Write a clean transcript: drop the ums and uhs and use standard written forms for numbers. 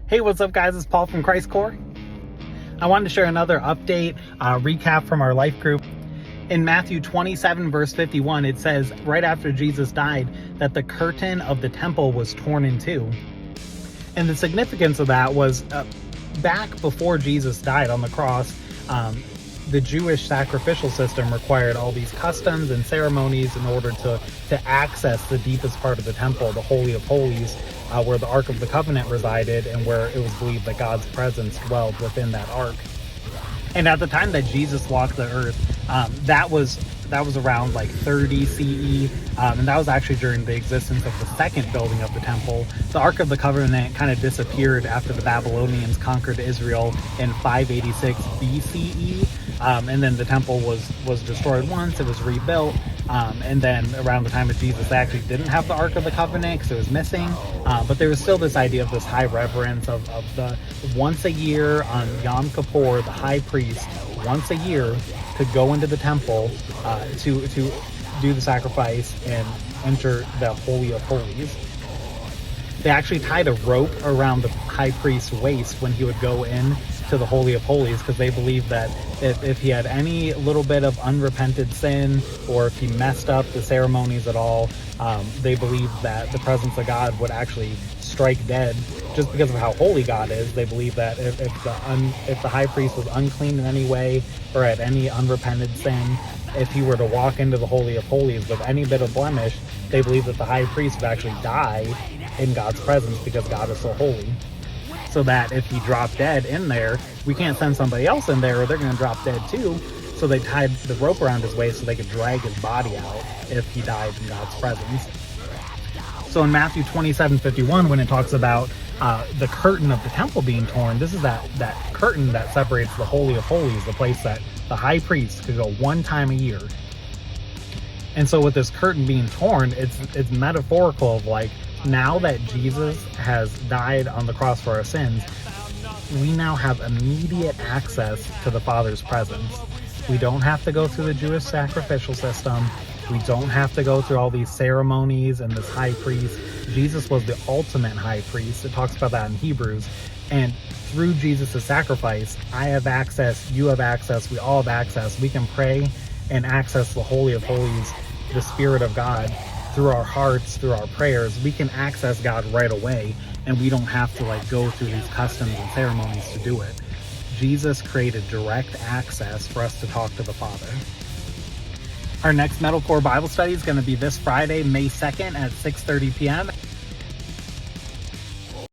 Hey, what's up guys? It's Paul from ChristCore. I wanted to share another update, recap from our life group. In Matthew 27 verse 51, it says right after Jesus died that the curtain of the temple was torn in two. And the significance of that was back before Jesus died on the cross, the Jewish sacrificial system required all these customs and ceremonies in order to access the deepest part of the temple, the Holy of Holies, where the Ark of the Covenant resided and where it was believed that God's presence dwelled within that Ark. And at the time that Jesus walked the earth, that was around like 30 CE, and that was actually during the existence of the second building of the temple. The Ark of the Covenant kind of disappeared after the Babylonians conquered Israel in 586 BCE, and then the temple was destroyed once. It was rebuilt, and then around the time of Jesus, they actually didn't have the Ark of the Covenant because it was missing, but there was still this idea of this high reverence of the once a year on Yom Kippur, the high priest once a year could go into the temple to do the sacrifice and enter the Holy of Holies. They actually tied a rope around the high priest's waist when he would go in to the Holy of Holies, because they believed that if he had any little bit of unrepented sin, or if he messed up the ceremonies at all, they believed that the presence of God would actually strike dead. Just because of how holy God is, they believe that if the high priest was unclean in any way or had any unrepented sin, if he were to walk into the Holy of Holies with any bit of blemish, they believe that the high priest would actually die in God's presence, because God is so holy. So that if he dropped dead in there, we can't send somebody else in there or they're going to drop dead too. So they tied the rope around his waist so they could drag his body out if he died in God's presence. So in Matthew 27:51, when it talks about the curtain of the temple being torn, this is that curtain that separates the Holy of Holies, the place that the high priest could go one time a year. And so with this curtain being torn, it's metaphorical of like, now that Jesus has died on the cross for our sins, we now have immediate access to the Father's presence. We don't have to go through the Jewish sacrificial system. We don't have to go through all these ceremonies and this high priest. Jesus was the ultimate high priest. It talks about that in Hebrews. And through Jesus' sacrifice, I have access, you have access, we all have access. We can pray and access the Holy of Holies, the Spirit of God, through our hearts, through our prayers. We can access God right away, and we don't have to like go through these customs and ceremonies to do it. Jesus created direct access for us to talk to the Father. Our next Metalcore Bible study is going to be this Friday, May 2nd at 6:30 p.m.